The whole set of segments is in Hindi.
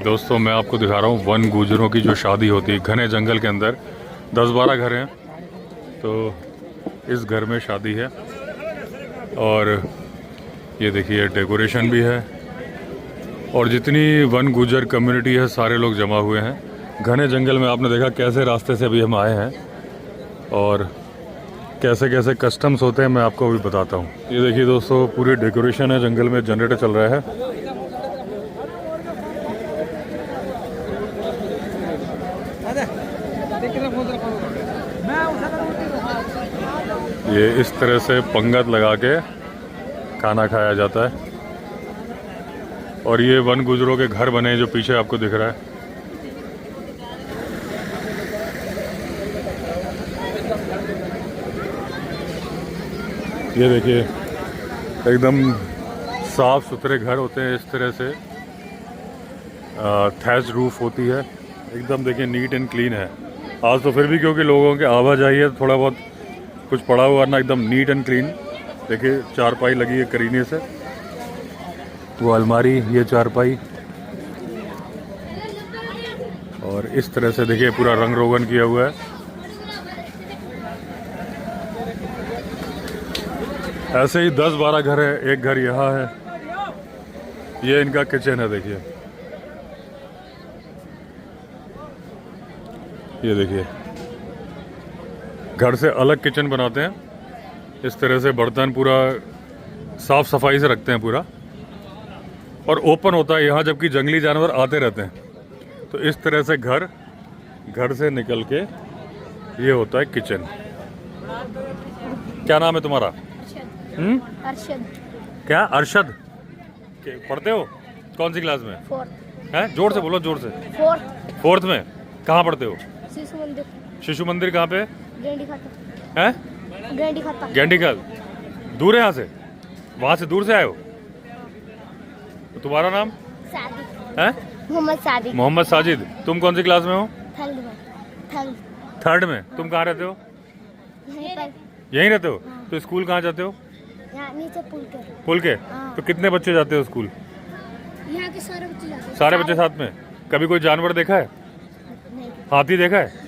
दोस्तों मैं आपको दिखा रहा हूँ वन गुजरों की जो शादी होती है घने जंगल के अंदर। 10-12 घर हैं, तो इस घर में शादी है। और ये देखिए डेकोरेशन भी है, और जितनी वन गुजर कम्युनिटी है सारे लोग जमा हुए हैं घने जंगल में। आपने देखा कैसे रास्ते से अभी हम आए हैं और कैसे कैसे कस्टम्स होते हैं, मैं आपको अभी बताता हूँ। ये देखिए दोस्तों पूरी डेकोरेशन है, जंगल में जनरेटर चल रहा है। ये इस तरह से पंगत लगा के खाना खाया जाता है। और ये वन गुजरों के घर बने हैं जो पीछे आपको दिख रहा है। ये देखिए एकदम साफ सुथरे घर होते हैं, इस तरह से थैच रूफ होती है एकदम। देखिए नीट एंड क्लीन है। आज तो फिर भी क्योंकि लोगों की आवाजाही है थोड़ा बहुत कुछ पड़ा हुआ ना, एकदम नीट एंड क्लीन। देखिए चारपाई लगी है करीने से, वो अलमारी, ये चारपाई, और इस तरह से देखिए पूरा रंग रोगन किया हुआ है। ऐसे ही 10-12 घर है, एक घर यहाँ है। ये इनका किचन है, देखिए ये देखिए घर से अलग किचन बनाते हैं। इस तरह से बर्तन पूरा साफ सफाई से रखते हैं पूरा, और ओपन होता है यहाँ, जबकि जंगली जानवर आते रहते हैं। तो इस तरह से घर से निकल के ये होता है किचन। क्या नाम है तुम्हारा? अरशद। क्या अरशद? पढ़ते हो कौन सी क्लास में? फोर्थ। हैं? जोर से बोलो, जोर से। फोर्थ में। कहाँ पढ़ते हो? शिशु मंदिर। शिशु मंदिर कहाँ पे गेंडी खाता। है? गेंडी खाता। गेंडीकल दूर है यहाँ से? वहाँ से दूर से आए हो? तो तुम्हारा नाम? सादिक। है? मोहम्मद सादिक। मोहम्मद साजिद। तुम कौन सी क्लास में हो? थर्ड में। तुम कहाँ रहते हो? यहीं पर। यहीं रहते हो? हाँ। तो स्कूल कहाँ जाते हो? यहाँ नीचे पुल के। हाँ। तो कितने बच्चे जाते हो स्कूल? यहाँ के सारे बच्चे जाते हैं। सारे बच्चे साथ में। कभी कोई जानवर देखा है? नहीं। हाथी देखा है?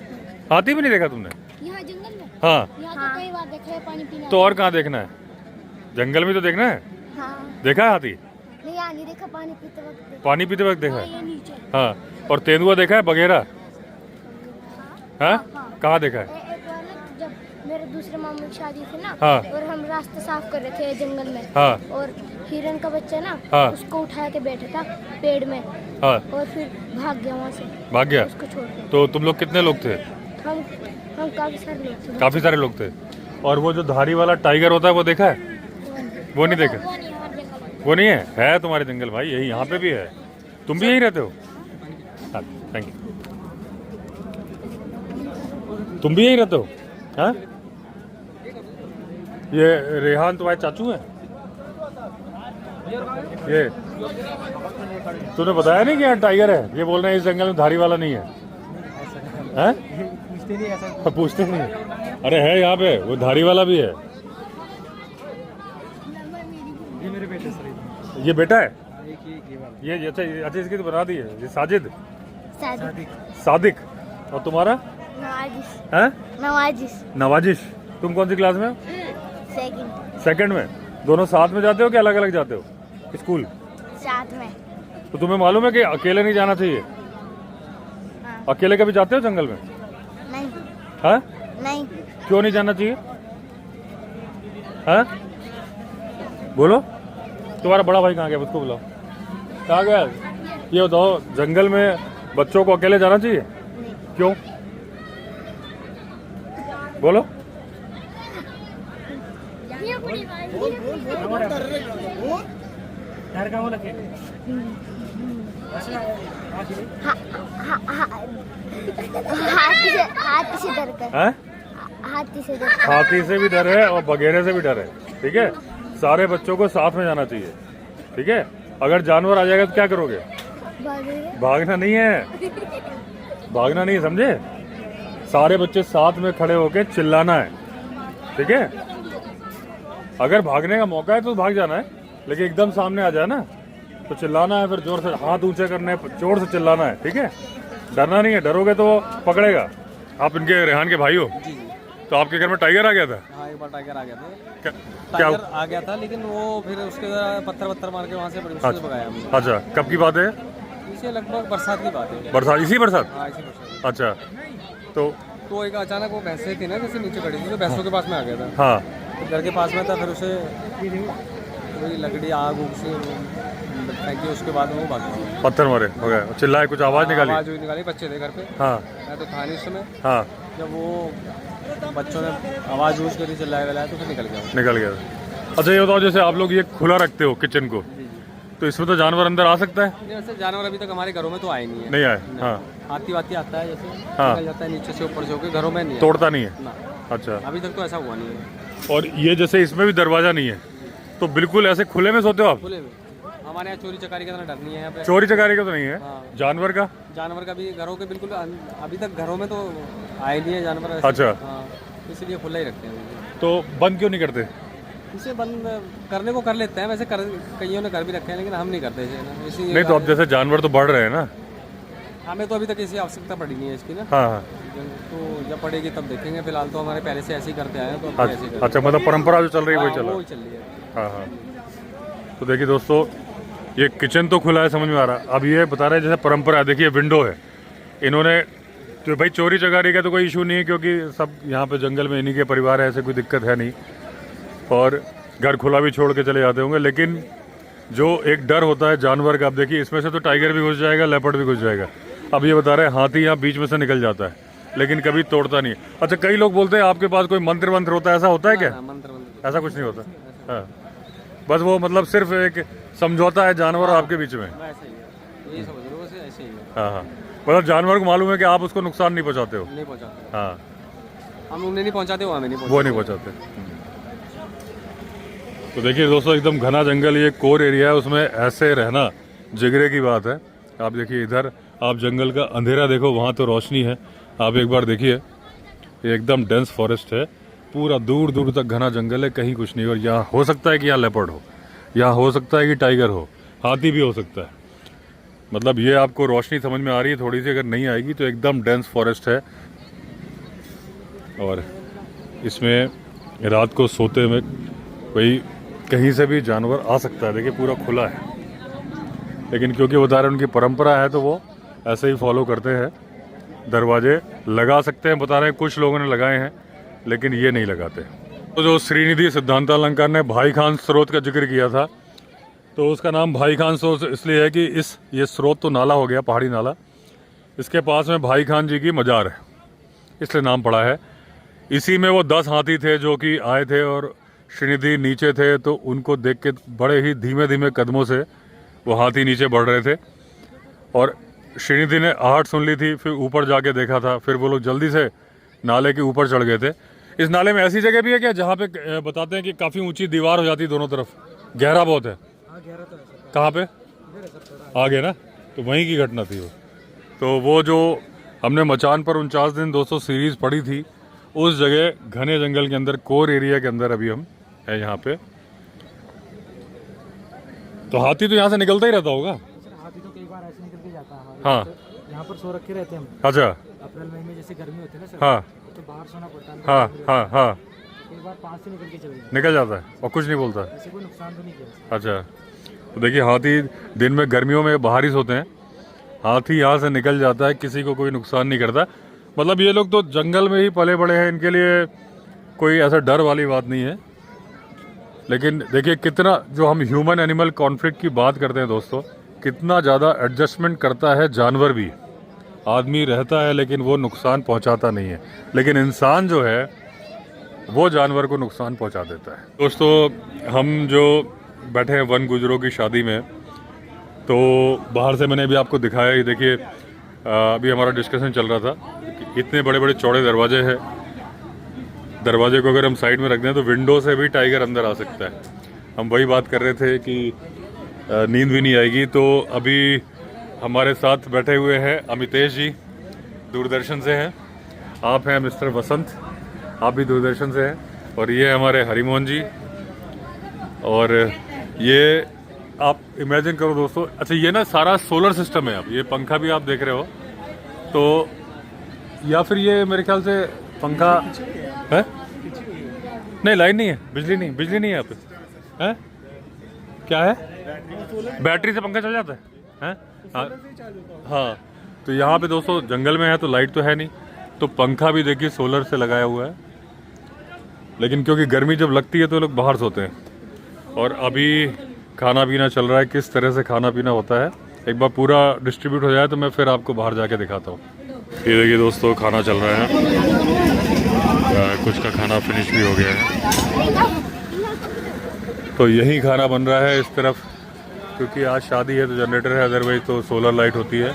हाथी भी नहीं देखा तुमने? यहाँ जंगल में। हाँ। यहाँ तो कई बार देखा है, पानी पीना। तो और कहाँ देखना है? जंगल में तो देखना है। हाँ। देखा है हाथी? नहीं, यहाँ नहीं देखा, पानी पीते वक्त देखा। पानी पीते वक्त देखा हाँ, है? ये नीचे। हाँ। और तेंदुआ देखा है? बगेरा? हाँ? हाँ। कहाँ देखा है? एक बार ना जब मेरे दूसरे मामू की शादी थी ना, हाँ। और हम रास्ता साफ कर रहे थे जंगल में, हाँ। और हिरन का बच्चा ना, हाँ। उसको उठा के बैठा था पेड़ में, हाँ। और फिर भाग गया वहाँ से। भाग गया? उसको छोड़ के। तो तुम लोग कितने लोग थे? हम काफी सारे लोग थे। काफी सारे लोग थे। और वो जो धारी वाला टाइगर होता है वो देखा है? वो नहीं देखा? वो नहीं, और देखा। वो नहीं है तुम्हारे जंगल भाई, यही यहाँ पे भी है। तुम भी यहीं रहते हो? हाँ, थैंक यू। तुम भी यहीं रहते हो? हाँ? ये रेहान तुम्हारे चाचू हैं? ये तूने बताया नहीं कि यहाँ टाइगर है? ये बोल रहे हैं इस जंगल में धारी वाला नहीं है। हैं? पूछते नहीं है। अरे है यहाँ पे, वो धारी वाला भी है। ये मेरे बेटे सर। ये बेटा है? ये अच्छा इसकी तो बना दी है। ये साजिद? सादिक। सादिक। और तुम्हारा? नवाजिश। है? नवाजिश। नवाजिश। तुम कौन सी क्लास में हो? सेकंड में। दोनों साथ में जाते हो कि अलग अलग जाते हो स्कूल? साथ में। तो तुम्हें मालूम है कि अकेले नहीं जाना चाहिए? हाँ। अकेले कभी जाते हो जंगल में? नहीं। हाँ? नहीं। क्यों नहीं जाना चाहिए? हाँ? बोलो। तुम्हारा बड़ा भाई कहाँ गया? उसको बुलाओ। कहाँ गया? ये बताओ, जंगल में बच्चों को अकेले जाना चाहिए? क्यों? बोलो। घर का वो लगे। हाथी से डर कर। हैं? हाथी से डर। हाथी से भी डर है और बगेरे से भी डर है। ठीक है, सारे बच्चों को साथ में जाना चाहिए। ठीक है, अगर जानवर आ जाएगा तो क्या करोगे? भागना नहीं है, भागना नहीं है, समझे? सारे बच्चे साथ में खड़े होके चिल्लाना है। ठीक है, अगर भागने का मौका है तो भाग जाना है, लेकिन एकदम सामने आ जाए ना तो चिल्लाना है, फिर जोर से हाथ ऊंचे करने हैं, जोर से चिल्लाना है, ठीक है? डरना नहीं है, डरोगे तो वो पकड़ेगा। आप इनके रेहान के भाई हो? जी जी। तो आपके घर में टाइगर आ गया था? हाँ, एक बार टाइगर आ गया था। क्या? टाइगर आ गया था, लेकिन वो फिर उसके पत्थर वत्थर मार के वहाँ से बड़ी मुश्किल से भगाया हमने। अच्छा, कब की बात है? इसे लगभग बरसात की बात है। बरसात, इसी बरसात? हाँ, इसी बरसात। अच्छा, तो एक अचानक वो भैंसें थी ना, जैसे नीचे खड़ी थी, तो भैंसों के पास में आ गया था। हाँ, तो घर के पास में था, फिर उसे वही लकड़ी आग उग से फेंकी, उसके बाद में वो भाग गया। पत्थर मारे हो गया, चिल्लाए, कुछ आवाज़ निकाली? आवाज़ निकाली, बच्चे थे घर पे। हाँ मैं तो था नहीं उस समय। हाँ, जब वो बच्चों ने आवाज़ यूज करी, चिल्लाया विलाया, तो फिर निकल गया। अच्छा, ये बताओ, जैसे आप लोग ये खुला रखते हो किचन को, तो इसमें तो जानवर अंदर आ सकता है? नहीं, वैसे जानवर अभी तक हमारे घरों में तो आए नहीं है। नहीं आए? हाँ, हाथी वाती आता है, जैसे हाँ। निकल जाता है नीचे से ऊपर से होकर, घरों में नहीं है। तोड़ता नहीं है? ना, अच्छा। अभी तक तो ऐसा हुआ नहीं है। और ये जैसे इसमें भी दरवाजा नहीं है, तो बिल्कुल ऐसे खुले में सोते हो आप? खुले में। हमारे यहाँ चोरी चकारी का डर नहीं है यहाँ पे। चोरी चकारी का तो नहीं है? हाँ। जानवर का? जानवर का भी घरों के बिल्कुल अभी तक घरों में तो आए नहीं है जानवर ऐसे। अच्छा। हाँ, इसलिए खुला ही रखते हैं। तो बंद क्यों नहीं करते? इसे बंद करने को कर लेते हैं, वैसे कईयों ने कर भी रखे हैं, लेकिन हम नहीं करते इसे ना, इसी नहीं, तो अब जैसे जानवर तो बढ़ रहे हैं ना? हमें तो अभी तक इसी आवश्यकता पड़ी नहीं है इसकी ना। हाँ हाँ। तो जब पड़ेगी तब देखेंगे, फिलहाल तो हमारे पहले से ऐसे ही करते आए हैं, तो अब भी ऐसे ही अच्छा, मतलब परंपरा जो चल रही है वही हाँ, चल वही चल रही है। रहा है। हाँ हाँ। तो देखिए दोस्तों, ये किचन तो खुला है, समझ में आ रहा है। अब ये बता रहे हैं जैसे परंपरा है, देखिए विंडो है इन्होंने, तो भाई चोरी चकारी का तो कोई इशू नहीं है, क्योंकि सब यहाँ पे जंगल में इन्हीं के परिवार है, ऐसे कोई दिक्कत है नहीं, और घर खुला भी छोड़ के चले जाते होंगे। लेकिन जो एक डर होता है जानवर का, अब देखिए इसमें से तो टाइगर भी घुस जाएगा, लेपर्ड भी घुस जाएगा। अब ये बता रहे हैं हाथी यहाँ बीच में से निकल जाता है, लेकिन कभी तोड़ता नहीं है। अच्छा, कई लोग बोलते हैं आपके पास कोई मंत्र वंत्र होता है, ऐसा होता है क्या? मंत्र ऐसा कुछ नहीं होता। हाँ, बस वो मतलब सिर्फ एक समझौता है जानवर और आपके बीच में। ऐसे ही है, यही समझ लो, वैसे ऐसे ही है। हाँ हाँ, मतलब जानवर को मालूम है कि आप उसको नुकसान नहीं पहुँचाते हो? नहीं पहुंचाते, हाँ, हम उन्हें नहीं पहुंचाते, वो हमें नहीं वो नहीं पहुँचाते। तो देखिए दोस्तों, एकदम घना जंगल, ये कोर एरिया है, उसमें ऐसे रहना जिगरे की बात है। आप देखिए इधर, आप जंगल का अंधेरा देखो, वहाँ तो रोशनी है। आप एक बार देखिए, ये एकदम डेंस फॉरेस्ट है, पूरा दूर दूर तक घना जंगल है, कहीं कुछ नहीं। और यहाँ हो सकता है कि यहाँ लेपर्ड हो, यहाँ हो सकता है कि टाइगर हो, हाथी भी हो सकता है। मतलब ये आपको रोशनी समझ में आ रही है थोड़ी सी, अगर नहीं आएगी तो एकदम डेंस फॉरेस्ट है। और इसमें रात को सोते में कोई कहीं से भी जानवर आ सकता है। देखिए पूरा खुला है, लेकिन क्योंकि बता रहे हैं उनकी परंपरा है, तो वो ऐसे ही फॉलो करते हैं। दरवाजे लगा सकते हैं, बता रहे हैं कुछ लोगों ने लगाए हैं, लेकिन ये नहीं लगाते। तो जो श्रीनिधि सिद्धांतालंकार ने भाई खान स्रोत का जिक्र किया था, तो उसका नाम भाई खान स्रोत इसलिए है कि ये स्रोत तो नाला हो गया, पहाड़ी नाला, इसके पास में भाई खान जी की मजार है, इसलिए नाम पड़ा है। इसी में वो 10 हाथी थे जो कि आए थे, और श्रीनिधि नीचे थे, तो उनको देख के बड़े ही धीमे धीमे कदमों से वो हाथी नीचे बढ़ रहे थे। और श्रीनिधि ने आहट सुन ली थी, फिर ऊपर जाके देखा था, फिर वो लोग जल्दी से नाले के ऊपर चढ़ गए थे। इस नाले में ऐसी जगह भी है क्या जहाँ पे बताते हैं कि काफ़ी ऊंची दीवार हो जाती है दोनों तरफ, गहरा बहुत है? कहाँ पे? आगे ना, तो वहीं की घटना थी वो। तो वो जो हमने मचान पर 49 दिन दोस्तों सीरीज पढ़ी थी, उस जगह घने जंगल के अंदर, कोर एरिया के अंदर अभी हम है यहाँ पे। तो हाथी तो यहाँ से निकलता ही रहता होगा? हाथी तो कई बार ऐसे निकल के जाता है। हाँ, यहाँ पर सो रखे रहते हैं हम। अच्छा। अप्रैल मई में जैसे गर्मी होती है ना सर, हाँ तो बाहर सोना पड़ता है। हाँ हाँ हाँ, कई बार 5 से निकल के चले जाते निकल जाता है और कुछ नहीं बोलता। हैं, ऐसे कोई नुकसान तो नहीं किया। अच्छा, तो देखिए हाथी दिन में गर्मियों में बाहर ही सोते हैं, हाथी यहाँ से निकल जाता है, किसी को कोई नुकसान नहीं करता। मतलब ये लोग तो जंगल में ही पले बड़े हैं, इनके लिए कोई ऐसा डर वाली बात नहीं है। लेकिन देखिए कितना जो हम ह्यूमन एनिमल कॉन्फ्लिक्ट की बात करते हैं दोस्तों, कितना ज़्यादा एडजस्टमेंट करता है जानवर भी। आदमी रहता है लेकिन वो नुकसान पहुंचाता नहीं है, लेकिन इंसान जो है वो जानवर को नुकसान पहुंचा देता है। दोस्तों हम जो बैठे हैं वन गुजरों की शादी में, तो बाहर से मैंने अभी आपको दिखाया ही, देखिए अभी हमारा डिस्कशन चल रहा था, इतने बड़े बड़े चौड़े दरवाजे हैं। दरवाजे को अगर हम साइड में रख दें तो विंडो से भी टाइगर अंदर आ सकता है। हम वही बात कर रहे थे कि नींद भी नहीं आएगी। तो अभी हमारे साथ बैठे हुए हैं अमितेश जी, दूरदर्शन से हैं। आप हैं मिस्टर वसंत, आप भी दूरदर्शन से हैं। और ये हमारे हरिमोहन जी, और ये आप इमेजिन करो दोस्तों, अच्छा ये ना सारा सोलर सिस्टम है। अब ये पंखा भी आप देख रहे हो, तो या फिर ये मेरे ख्याल से पंखा है, नहीं लाइन नहीं है, बिजली नहीं है यहाँ पे, है क्या है, बैटरी से पंखा चल जाता है? हाँ, तो यहाँ पे दोस्तों जंगल में है तो लाइट तो है नहीं, तो पंखा भी देखिए सोलर से लगाया हुआ है। लेकिन क्योंकि गर्मी जब लगती है तो लोग बाहर सोते हैं। और अभी खाना पीना चल रहा है, किस तरह से खाना पीना होता है, एक बार पूरा डिस्ट्रीब्यूट हो जाए तो मैं फिर आपको बाहर जाके दिखाता हूँ। ये देखिए दोस्तों खाना चल रहा है, कुछ का खाना फिनिश भी हो गया है, तो यही खाना बन रहा है इस तरफ, क्योंकि आज शादी है तो जनरेटर है, अदरवाइज तो सोलर लाइट होती है।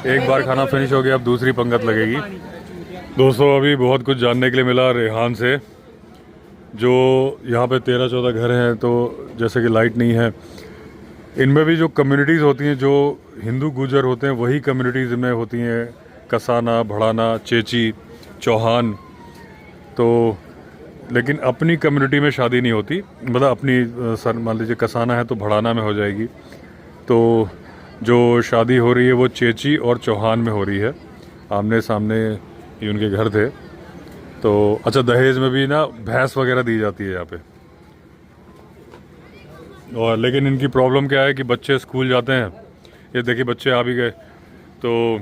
एक बार खाना फिनिश हो गया, अब दूसरी पंगत लगेगी। दोस्तों अभी बहुत कुछ जानने के लिए मिला रेहान से, जो यहाँ पे 13-14 घर हैं, तो जैसे कि लाइट नहीं है, इनमें भी जो कम्युनिटीज़ होती हैं, जो हिंदू गुजर होते हैं वही कम्युनिटीज़ में होती हैं, कसाना, भड़ाना, चेची, चौहान। तो लेकिन अपनी कम्युनिटी में शादी नहीं होती, मतलब अपनी सर मान लीजिए कसाना है तो भड़ाना में हो जाएगी, तो जो शादी हो रही है वो चेची और चौहान में हो रही है, आमने सामने ही उनके घर थे। तो अच्छा दहेज में भी ना भैंस वगैरह दी जाती है यहाँ पे। और लेकिन इनकी प्रॉब्लम क्या है कि बच्चे स्कूल जाते हैं, ये देखिए बच्चे आ भी गए, तो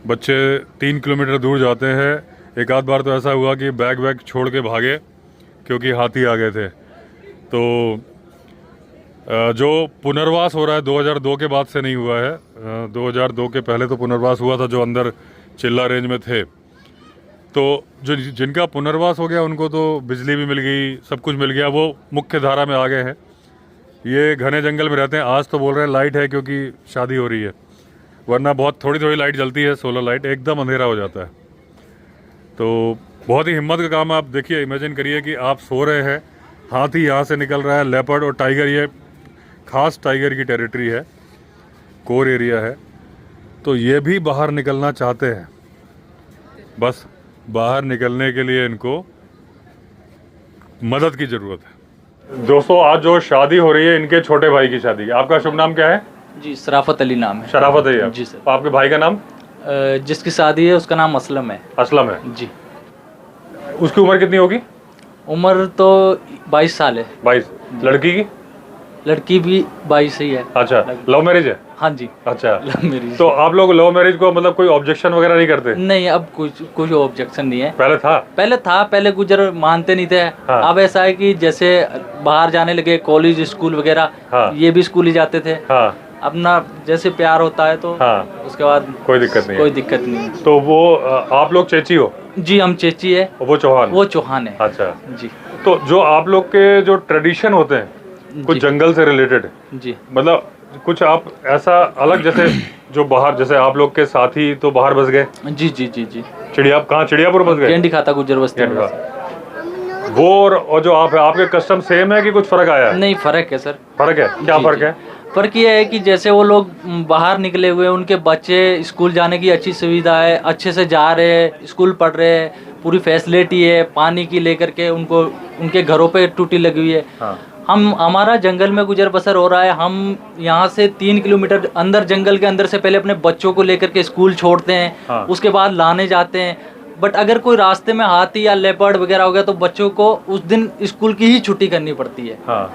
बच्चे 3 किलोमीटर दूर जाते हैं। एक आध बार तो ऐसा हुआ कि बैग वैग छोड़ के भागे क्योंकि हाथी आ गए थे। तो जो पुनर्वास हो रहा है 2002 के बाद से नहीं हुआ है, 2002 के पहले तो पुनर्वास हुआ था जो अंदर चिल्ला रेंज में थे। तो जो जिनका पुनर्वास हो गया उनको तो बिजली भी मिल गई, सब कुछ मिल गया, वो मुख्य धारा में आ गए हैं। ये घने जंगल में रहते हैं। आज तो बोल रहे हैं लाइट है क्योंकि शादी हो रही है, वरना बहुत थोड़ी थोड़ी लाइट जलती है, सोलर लाइट, एकदम अंधेरा हो जाता है। तो बहुत ही हिम्मत का काम है। आप देखिए, इमेजिन करिए कि आप सो रहे हैं, हाथी यहाँ से निकल रहा है, लेपर्ड और टाइगर, ये खास टाइगर की टेरिटरी है, कोर एरिया है, तो ये भी बाहर निकलना चाहते हैं। बस बाहर निकलने के लिए इनको मदद की ज़रूरत है। दोस्तों आज जो शादी हो रही है इनके छोटे भाई की शादी, आपका शुभ नाम क्या है? जी शराफत अली नाम है। शराफत है आप? जी सर। तो आपके भाई का नाम? जिसकी शादी है उसका नाम असलम है। असलम है जी। उसकी उम्र कितनी होगी? उम्र तो 22 साल है। 22। लड़की की? लड़की भी 22 ही है। अच्छा, लव मैरिज है? हाँ जी अच्छा, लव मैरिज। तो आप लोग लव मैरिज को मतलब कोई ऑब्जेक्शन वगैरह नहीं करते? नहीं, अब कुछ ऑब्जेक्शन नहीं है। पहले था? पहले गुजर मानते नहीं थे। हाँ। अब ऐसा है कि जैसे बाहर जाने लगे, कॉलेज स्कूल वगैरह, हाँ। ये भी स्कूल ही जाते थे। हाँ। अपना जैसे प्यार होता है तो हाँ। उसके बाद कोई दिक्कत नहीं है। तो वो आप लोग चेची हो? जी हम चेची है। वो चौहान? वो चौहान है। अच्छा जी। तो जो आप लोग के जो ट्रेडिशन होते हैं कुछ जंगल से रिलेटेड, जी मतलब कुछ आप ऐसा अलग, जैसे जो बाहर, जैसे आप लोग के साथी तो बाहर बस गए? जी जी जी जी। चिड़ियापुर बस गए? गेंडी खाता गुजर बस्ती में। वो और जो आप है, आपके कस्टम सेम है कि कुछ फर्क आया है? नहीं, फर्क है सर। फर्क है? क्या फर्क है? फर्क ये है कि जैसे वो लोग बाहर निकले हुए, उनके बच्चे स्कूल जाने की अच्छी सुविधा है, अच्छे से जा रहे हैं, स्कूल पढ़ रहे हैं, पूरी फैसिलिटी है, पानी की लेकर के उनको उनके घरों पे टूटी लगी हुई है। हाँ। हमारा जंगल में गुजर बसर हो रहा है। हम यहाँ से 3 किलोमीटर अंदर, जंगल के अंदर से पहले अपने बच्चों को लेकर के स्कूल छोड़ते हैं। हाँ। उसके बाद लाने जाते हैं। बट अगर कोई रास्ते में हाथी या लेपर्ड वगैरह हो गया तो बच्चों को उस दिन स्कूल की ही छुट्टी करनी पड़ती है। हाँ।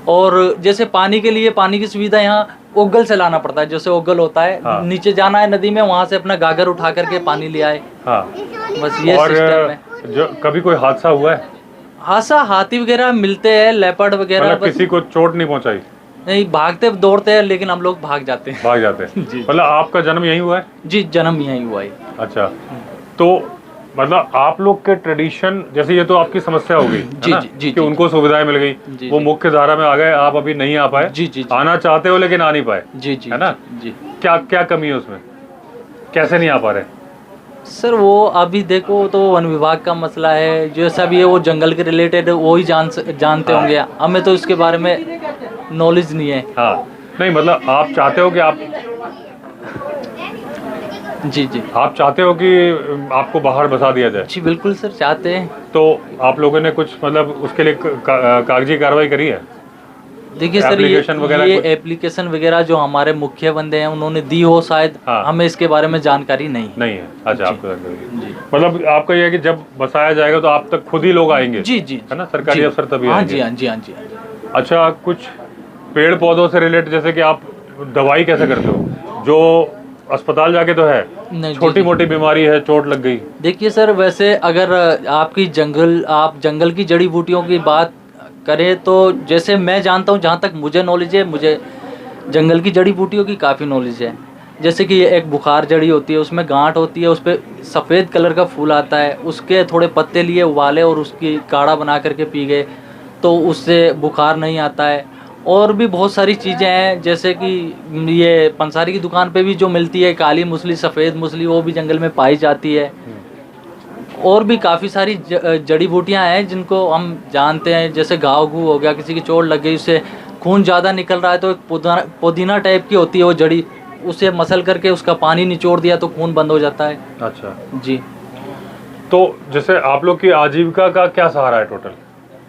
और जैसे पानी के लिए पानी की सुविधा यहाँ ओगल से लाना पड़ता है। जैसे ओगल होता है, हाँ। नीचे जाना है नदी में, वहाँ से अपना गागर उठा करके पानी ले आए। हाँ। बस ये सिस्टम है। जो कभी कोई हादसा हुआ है? हादसा, हाथी वगैरह मिलते हैं, लेपर्ड वगैरह। मतलब किसी को चोट नहीं पहुंचाई? नहीं, भागते दौड़ते हैं लेकिन हम लोग भाग जाते हैं। भाग जाते हैं। जी। मतलब आपका जन्म यहीं हुआ है? जी, जन्म यहीं हुआ है। अच्छा, तो मतलब आप लोग के ट्रेडिशन, जैसे ये तो आपकी समस्या हो गई जी, है ना? जी, जी, कि जी, उनको सुविधाएं मिल गई, जी, वो जी। मुख्य धारा में आ गए, आप अभी नहीं आ पाए। जी, जी, जी। आना चाहते हो लेकिन आ नहीं पाए। जी जी, है ना? जी। क्या क्या कमी है उसमें, कैसे नहीं आ पा रहे? सर वो अभी देखो तो वन विभाग का मसला है, जो सब ये वो जंगल के रिलेटेड वो ही जानते हाँ। होंगे। हमें तो इसके बारे में नॉलेज नहीं है। हाँ, नहीं मतलब आप चाहते हो कि आप जी जी आप चाहते हो कि आपको बाहर बसा दिया जाए? जी बिल्कुल सर, चाहते हैं। तो आप लोगों ने कुछ मतलब उसके लिए कागजी कार्रवाई करी है? देखिए सर, एप्लीकेशन वगैरह ये कुछ? एप्लीकेशन वगैरह जो हमारे मुखिया बंदे हैं उन्होंने दी हो शायद, हाँ। हमें इसके बारे में जानकारी नहीं है। नहीं है। अच्छा, जी। आपको जानकारी जी मतलब आपका ये है कि जब बसाया जाएगा तो आप तक खुद ही लोग आएंगे, जी जी है ना, सरकारी जी। अफसर तभी हाँ आएंगे। जी हाँ जी हाँ जी हाँ जी। अच्छा, कुछ पेड़ पौधों से रिलेटेड, जैसे कि आप दवाई कैसे करते हो, जो अस्पताल जाके तो है, नहीं, जी, छोटी जी। मोटी बीमारी है, चोट लग गई, देखिए सर, वैसे अगर आप जंगल की जड़ी बूटियों की बात करें तो जैसे मैं जानता हूँ, जहाँ तक मुझे नॉलेज है, मुझे जंगल की जड़ी बूटियों की काफ़ी नॉलेज है। जैसे कि एक बुखार जड़ी होती है, उसमें गांठ होती है, उस पर सफ़ेद कलर का फूल आता है, उसके थोड़े पत्ते लिए उबाले और उसकी काढ़ा बना करके पी गए तो उससे बुखार नहीं आता है। और भी बहुत सारी चीज़ें हैं, जैसे कि ये पंसारी की दुकान पे भी जो मिलती है काली मूसली, सफ़ेद मूसली, वो भी जंगल में पाई जाती है। और भी काफ़ी सारी जड़ी बूटियां हैं जिनको हम जानते हैं, जैसे घाव घू हो गया, किसी की चोट लग गई, उससे खून ज़्यादा निकल रहा है तो एक पुदीना टाइप की होती है वो जड़ी, उसे मसल करके उसका पानी निचोड़ दिया तो खून बंद हो जाता है। अच्छा, जी। तो जैसे आप लोग की आजीविका का क्या सहारा है टोटल,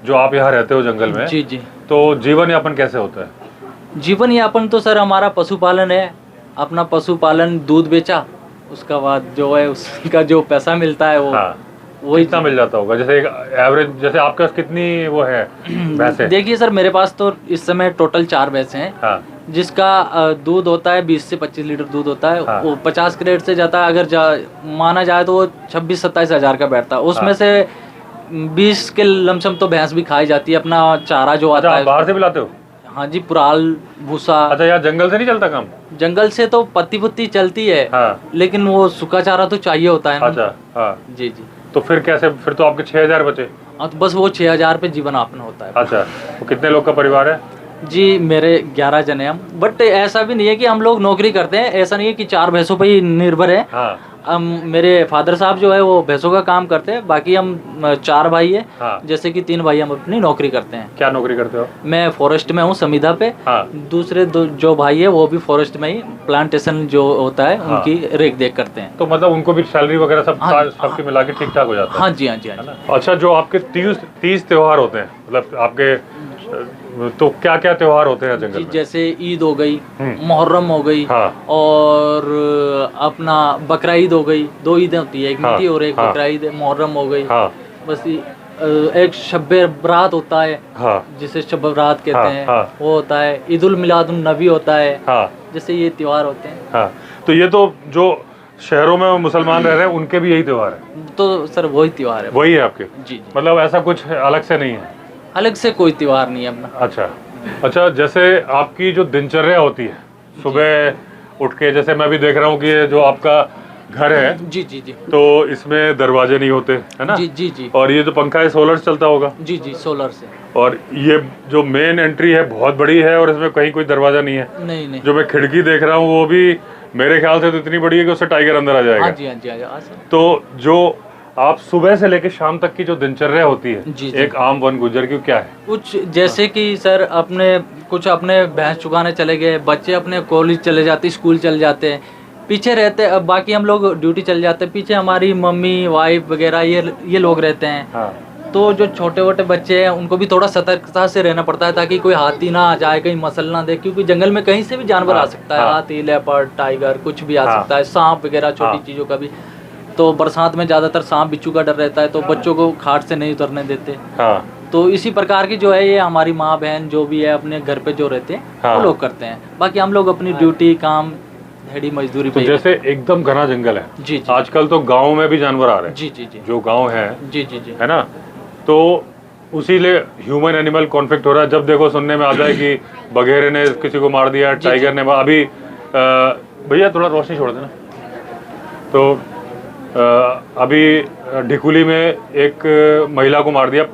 जो आप यहाँ रहते हो जंगल में? जी जी। तो जीवन यापन कैसे होता है? जीवन यापन तो सर हमारा पशुपालन है, अपना पशुपालन, दूध बेचा, उसका बाद जो है उसका जो पैसा मिलता है वो हाँ, वही कितना मिल जाता होगा? जैसे एक एवरेज, जैसे आपके पास कितनी वो है भैंसे? देखिए सर, मेरे पास तो इस समय टोटल 4 भैंसे हैं, हाँ, जिसका दूध होता है 20 से 25 लीटर दूध होता है। हाँ। वो 50 कैरेट से जाता है, अगर माना जाए तो वो 26-27 हज़ार का बैठता है। उसमें हाँ। से 20 के लमसम तो भैंस भी खाई जाती है, अपना चारा जो अच्छा, आता आप है। बाहर से भी लाते हो? हाँ जी, पुराल, भूसा। अच्छा, यहाँ जंगल से नहीं चलता काम? जंगल से तो पत्ती पुत्ती चलती है, हाँ। लेकिन वो सूखा चारा तो चाहिए होता है ना। अच्छा, हाँ। जी जी। तो फिर कैसे, फिर तो आपके 6000 बचे? हाँ, तो बस वो 6000 पे जीवन यापन होता है। अच्छा, तो कितने लोग का परिवार है? जी, मेरे 11 जने हम, बट ऐसा भी नहीं है कि हम लोग नौकरी करते हैं, ऐसा नहीं है कि 4 भैंसों पे ही निर्भर है। हाँ, हम, मेरे फादर साहब जो है वो भैंसों का काम करते हैं, बाकी हम 4 भाई है। हाँ। जैसे कि 3 भाई हम अपनी नौकरी करते हैं। क्या नौकरी करते हो? मैं फॉरेस्ट में हूँ, समीधा पे। हाँ। दूसरे जो भाई है वो भी फॉरेस्ट में ही प्लांटेशन जो होता है हाँ। उनकी रेख देख करते हैं। तो मतलब उनको भी सैलरी वगैरह सब हाँ, सबके मिला के ठीक ठाक हो जाता है? हाँ जी हाँ जी हाँ है जी। ना? अच्छा, जो आपके 30 त्योहार होते हैं, मतलब आपके, तो क्या क्या त्योहार होते हैं जंगल जी, में? जैसे ईद हो गई, हम्म। मुहर्रम हो गई, हाँ। और अपना बकरा ईद हो गई। 2 ईदें होती है, एक हाँ, मीठी और एक हाँ। बकरा ईद। मुहर्रम हो गई। हाँ, बस एक शब्बे बरात होता है, हाँ, जिसे शब बरात कहते हाँ, हैं, हाँ। वो होता है। ईद उल मिलादुन नबी होता है। हाँ, जैसे ये त्योहार होते हैं। हाँ। तो ये तो जो शहरों में मुसलमान रह रहे हैं उनके भी यही त्योहार है? तो सर वही त्योहार है। वही है आपके? जी जी। मतलब ऐसा कुछ अलग से नहीं है? अलग से कोई त्योहार नहीं है अपना। अच्छा, अच्छा। जैसे आपकी जो दिनचर्या होती है, सुबह उठ के, जैसे मैं भी देख रहा हूँ कि ये जो आपका घर है, जी जी जी तो इसमें दरवाजे नहीं होते, है ना? जी जी जी और ये जो पंखा है सोलर से चलता होगा? जी जी, सोलर से। और ये जो मेन एंट्री है बहुत बड़ी है और इसमें कहीं कोई दरवाजा नहीं है। नहीं नहीं। जो मैं खिड़की देख रहा हूँ वो भी मेरे ख्याल से तो इतनी बड़ी है कि उससे टाइगर अंदर आ हाँ जाएगा। जी हाँ जी हाँ जी, हाँ सर। तो जो आप सुबह से लेकर शाम तक की जो दिनचर्या होती है जी, जी। एक आम वन गुजर की, क्या है? कुछ जैसे कि सर कुछ अपने भैंस चुकाने चले गए, बच्चे अपने कॉलेज चले जाते, स्कूल चले जाते हैं, पीछे रहते। अब बाकी हम लोग ड्यूटी चले जाते हैं, पीछे हमारी मम्मी, वाइफ वगैरह ये लोग रहते हैं। हाँ। तो जो छोटे छोटे बच्चे हैं उनको भी थोड़ा सतर्कता से रहना पड़ता है, ताकि कोई हाथी ना आ जाए, कहीं मसल ना दे, क्योंकि जंगल में कहीं से भी जानवर हाँ, आ सकता है। हाँ। हाथी, लेपर्ड, टाइगर, कुछ भी आ हाँ। सकता है, सांप वगैरह, छोटी हाँ। चीज़ों का भी। तो बरसात में ज़्यादातर सांप बिच्छू का डर रहता है, तो बच्चों को खाट से नहीं उतरने देते। हाँ। तो इसी प्रकार की जो है ये हमारी माँ बहन जो भी है अपने घर पे जो रहते हैं हाँ। वो लोग करते हैं। बाकी हम लोग अपनी ड्यूटी, काम, दिहाड़ी मजदूरी तो पे। जैसे एकदम घना जंगल है, जी जी आजकल तो गाँव में भी जानवर आ रहे हैं। जी जी जी जो गाँव है, जी जी जी है ना, तो उसी लिए ह्यूमन एनिमल कॉन्फ्लिक्ट हो रहा है। जब देखो सुनने में आ जाए कि बघेरे ने किसी को मार दिया, टाइगर ने अभी भैया थोड़ा रोशनी छोड़ देना। तो अभी ढिकुली में एक महिला को मार दिया,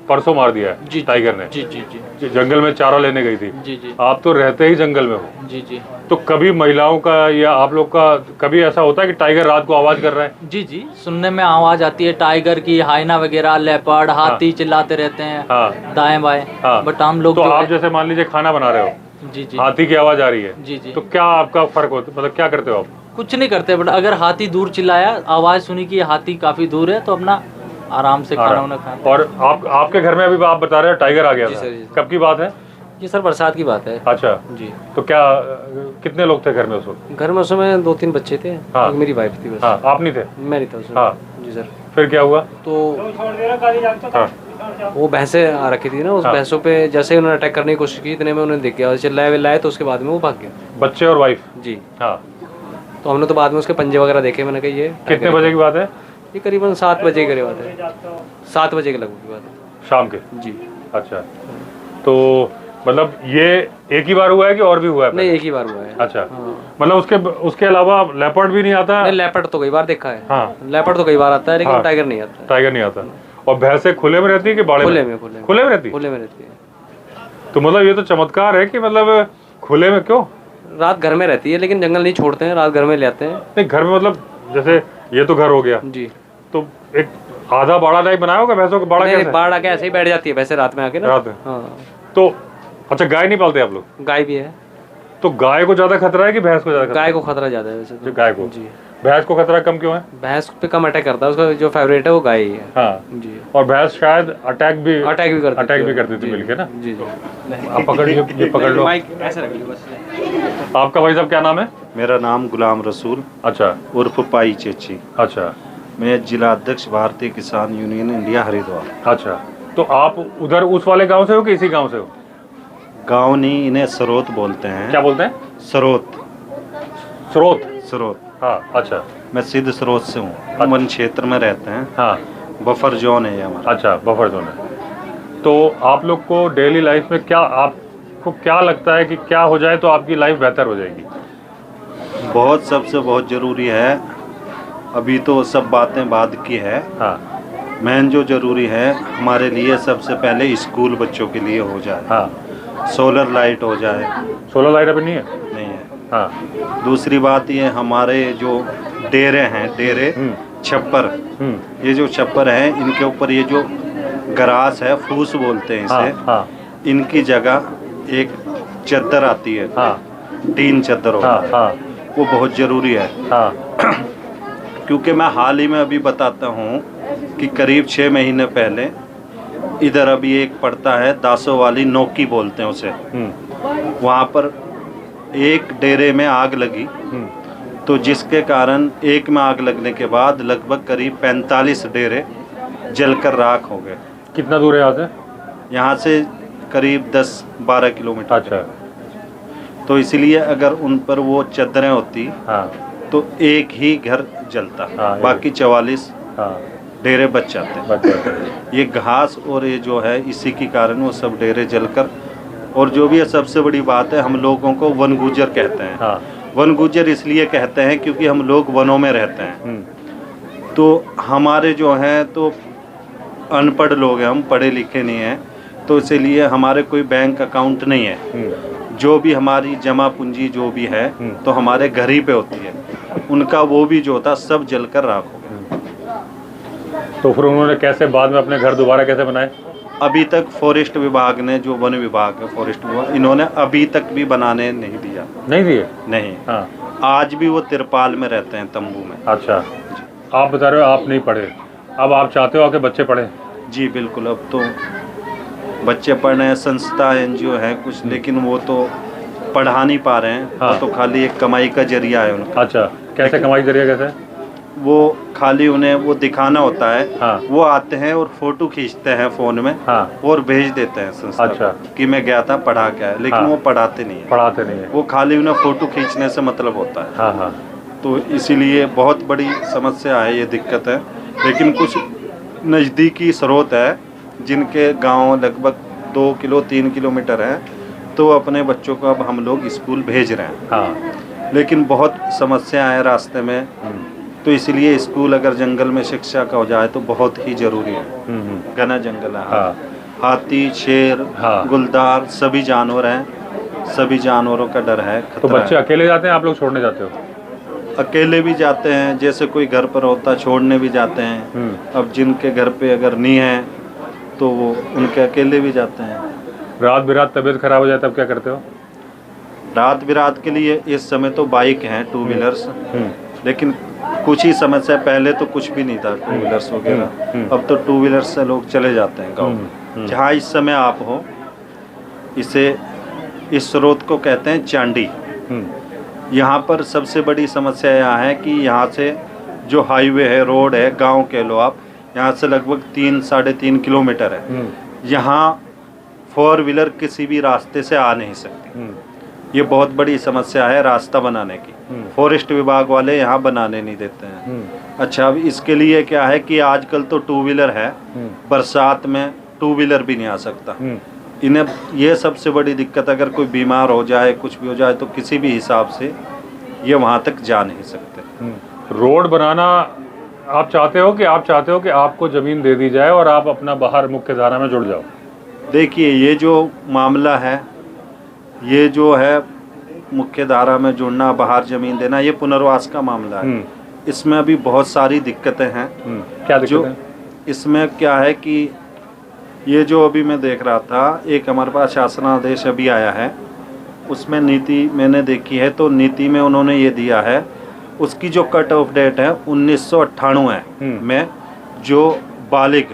परसों मार दिया है जी टाइगर ने। जी जी जी जंगल में चारा लेने गई थी। जी जी आप तो रहते ही जंगल में हो, जी जी तो कभी महिलाओं का या आप लोग का कभी ऐसा होता है कि टाइगर रात को आवाज कर रहा है? जी जी, सुनने में आवाज आती है टाइगर की, हाइना वगैरह, लेपर्ड, हाथी चिल्लाते रहते हैं हाँ। दाएं बाएं। हाँ। बट हम लोग तो जो आप है- जैसे मान लीजिए खाना बना रहे हो, जी जी हाथी की आवाज आ रही है, जी जी, तो क्या आपका फर्क होता है, मतलब क्या करते हो आप? कुछ नहीं करते। बट अगर हाथी दूर चिल्लाया, आवाज सुनी कि हाथी काफी दूर है, तो अपना आराम से खाना वाना खाते हैं। और आपके घर में अभी आप बता रहे हो टाइगर आ गया था, सर, जी। कब की बात है? ये सर बरसात की बात है। अच्छा, जी। तो क्या कितने लोग थे घर में उस वक्त? घर में उस समय 2-3 बच्चे थे। हाँ। एक मेरी वाइफ थी बस। हाँ, आप नहीं थे? मैं नहीं था उस समय। हाँ। जी सर। फिर क्या हुआ? तो हाँ, वो भैंसें आ रखी थी ना, उस हाँ। भैंसों पे जैसे ही उन्होंने अटैक करने की कोशिश की, इतने में उन्हें देख गया और चिल्लाए लाए, तो उसके बाद में वो भाग गया। बच्चे और वाइफ? जी। हाँ। तो हमने तो बाद में उसके पंजे वगैरह देखे, मैंने कहा ये कितने बजे की बात है? ये करीबन 7 बजे की बात है। 7 बजे के लगभग की बात है। शाम के? जी। अच्छा, तो मतलब ये एक ही बार हुआ है कि और भी हुआ है? नहीं, एक ही बार हुआ है। अच्छा, हाँ। मतलब उसके अलावा लेपर्ड भी नहीं आता? नहीं, लेपर्ड तो कई बार देखा है। हाँ। लेपर्ड तो कई बार आता है, लेकिन हाँ। टाइगर नहीं आता है। टाइगर नहीं आता। और भैंसें खुले में रहती है कि बाड़े खुले में? में खुले में रहती है? खुले में रहती है। तो मतलब ये तो चमत्कार है कि मतलब खुले में क्यों? रात घर में रहती है, लेकिन जंगल नहीं छोड़ते हैं, रात घर में ले आते हैं। नहीं, घर में मतलब जैसे ये तो घर हो गया, जी। तो एक आधा बाड़ा टाइप बनाया होगा भैंसों का? बाड़ा नहीं, कैसे? बाढ़ आके ऐसे ही बैठ जाती है वैसे रात में आके ना। रात में? हाँ। तो अच्छा, गाय नहीं पालते आप लोग? गाय भी है। तो गाय को ज्यादा खतरा है कि भैंस को ज्यादा खतरा गाय है? को खतरा ज्यादा है वैसे तो। गाय को? जी। भैंस को खतरा कम क्यों है? भैंस पे कम अटैक करता है, उसका जो फेवरेट है वो गाय ही है। हाँ। जी। और भैंस शायद अटैक भी करती थी जी। मिलके ना? जी जी। आप पकड़ ये पकड़ लो। ऐसे रख लो बस। आपका भाई साहब क्या नाम है? मेरा नाम गुलाम रसूल अच्छा उर्फ पाई चेची। अच्छा मैं जिला अध्यक्ष भारतीय किसान यूनियन इंडिया हरिद्वार। अच्छा, तो आप उधर उस वाले गांव से हो कि इसी गांव से हो? गांव नहीं, इन्हें सरोत बोलते हैं। क्या बोलते हैं? सरोत। स्रोत? सरोत। हाँ। अच्छा मैं सिद्ध स्रोत से हूँ। वन क्षेत्र में रहते हैं। हाँ। बफर जोन है ये हमारा। अच्छा, बफर जोन है। तो आप लोग को डेली लाइफ में क्या, आपको क्या लगता है कि क्या हो जाए तो आपकी लाइफ बेहतर हो जाएगी? बहुत सबसे बहुत ज़रूरी है, अभी तो सब बातें बाद की है। हाँ। मेन जो ज़रूरी है हमारे लिए, सबसे पहले स्कूल बच्चों के लिए हो जाए। हाँ। सोलर लाइट हो जाए। सोलर लाइट अभी नहीं है? नहीं है। हाँ। दूसरी बात ये, हमारे जो डेरे हैं, डेरे छप्पर, ये जो छप्पर हैं, इनके ऊपर ये जो गरास है, फूस बोलते हैं इसे। हाँ। हाँ। इनकी जगह एक चद्दर आती है। हाँ। टीन चद्दर होता हाँ। है। हाँ। वो बहुत ज़रूरी है। हाँ। क्योंकि मैं हाल ही में अभी बताता हूँ कि करीब 6 महीने पहले इधर अभी एक पड़ता है दासों वाली, नौकी बोलते हैं उसे। वहाँ पर एक डेरे में आग लगी, तो जिसके कारण एक में आग लगने के बाद लगभग करीब 45 डेरे जलकर राख हो गए। कितना दूर है यहाँ से? यहाँ से करीब 10-12 किलोमीटर। अच्छा। तो इसलिए अगर उन पर वो चद्दरें होती, हाँ। तो एक ही घर जलता। हाँ, बाकी 44 हाँ। डेरे बच जाते। ये घास और ये जो है, इसी के कारण वो सब डेरे जलकर, और जो भी है सबसे बड़ी बात है, हम लोगों को वन गुजर कहते हैं। हाँ। वन गुजर इसलिए कहते हैं क्योंकि हम लोग वनों में रहते हैं। तो हमारे जो हैं तो अनपढ़ लोग हैं, हम पढ़े लिखे नहीं हैं, तो इसलिए हमारे कोई बैंक अकाउंट नहीं है। जो भी हमारी जमा पूंजी जो भी है तो हमारे घर ही पे होती है। उनका वो भी जो था सब जलकर राख हो गया। तो फिर उन्होंने कैसे बाद में अपने घर दोबारा कैसे बनाए? अभी तक फॉरेस्ट विभाग ने, जो वन विभाग है, फॉरेस्ट विभाग, इन्होंने अभी तक भी बनाने नहीं दिया। नहीं दिए? नहीं। हाँ। आज भी वो तिरपाल में रहते हैं, तंबू में। अच्छा, आप बता रहे हो आप नहीं पढ़े, अब आप चाहते हो आपके बच्चे पढ़े? जी बिल्कुल। अब तो बच्चे पढ़ रहे हैं, संस्था NGO है कुछ, लेकिन वो तो पढ़ा नहीं पा रहे हैं। हाँ। वो तो खाली एक कमाई का जरिया है उनका। अच्छा, कैसे कमाई जरिए कैसे? वो खाली उन्हें वो दिखाना होता है। हाँ। वो आते हैं और फोटो खींचते हैं फ़ोन में। हाँ। और भेज देते हैं संस्था अच्छा। को कि मैं गया था, पढ़ा क्या है, लेकिन हाँ। वो पढ़ाते नहीं है। पढ़ाते नहीं है। वो खाली उन्हें फ़ोटो खींचने से मतलब होता है। हाँ। हाँ। तो इसीलिए बहुत बड़ी समस्या है, ये दिक्कत है। लेकिन कुछ नज़दीकी स्रोत है जिनके गांव लगभग 2-3 किलोमीटर हैं, तो अपने बच्चों को अब हम लोग स्कूल भेज रहे हैं। हाँ। लेकिन बहुत समस्या है रास्ते में, तो इसलिए स्कूल अगर जंगल में शिक्षा का हो जाए तो बहुत ही ज़रूरी है। घना जंगल है। हाँ। हाथी, शेर, हाँ। गुलदार सभी जानवर हैं, सभी जानवरों का डर है, तो खतरा बच्चे है। अकेले जाते हैं, आप लोग छोड़ने जाते हो? अकेले भी जाते हैं, जैसे कोई घर पर होता छोड़ने भी जाते हैं। अब जिनके घर पे अगर नहीं है तो वो उनके अकेले भी जाते हैं। रात बिरात तबीयत खराब हो जाए तब क्या करते हो? रात बिरात के लिए इस समय तो बाइक हैं, 2 व्हीलर्स, लेकिन कुछ ही समय से पहले तो कुछ भी नहीं था 2 व्हीलर्स वगैरह। अब तो 2 व्हीलर्स से लोग चले जाते हैं गाँव। जहाँ इस समय आप हो इसे इस स्रोत को कहते हैं चांडी। यहाँ पर सबसे बड़ी समस्या यहाँ है कि यहाँ से जो हाईवे है, रोड है, गांव कह लो आप, यहाँ से लगभग 3-3.5 किलोमीटर है। यहाँ 4 व्हीलर किसी भी रास्ते से आ नहीं सकती। ये बहुत बड़ी समस्या है रास्ता बनाने की। फॉरेस्ट विभाग वाले यहाँ बनाने नहीं देते हैं। अच्छा, अब इसके लिए क्या है कि आजकल तो 2 व्हीलर है, बरसात में 2 व्हीलर भी नहीं आ सकता। इन्हें ये सबसे बड़ी दिक्कत, अगर कोई बीमार हो जाए, कुछ भी हो जाए, तो किसी भी हिसाब से ये वहाँ तक जा नहीं सकते। रोड बनाना आप चाहते हो कि आपको ज़मीन दे दी जाए और आप अपना बाहर मुख्य धारा में जुड़ जाओ? देखिए, ये जो मामला है, ये जो है मुख्य धारा में जुड़ना, बाहर ज़मीन देना, ये पुनर्वास का मामला है। इसमें अभी बहुत सारी दिक्कतें हैं। क्या दिक्कतें हैं? इसमें क्या है कि ये जो अभी मैं देख रहा था, एक हमारे पास शासनादेश अभी आया है, उसमें नीति मैंने देखी है, तो नीति में उन्होंने ये दिया है, उसकी जो कट ऑफ डेट है 1998 में जो बालिग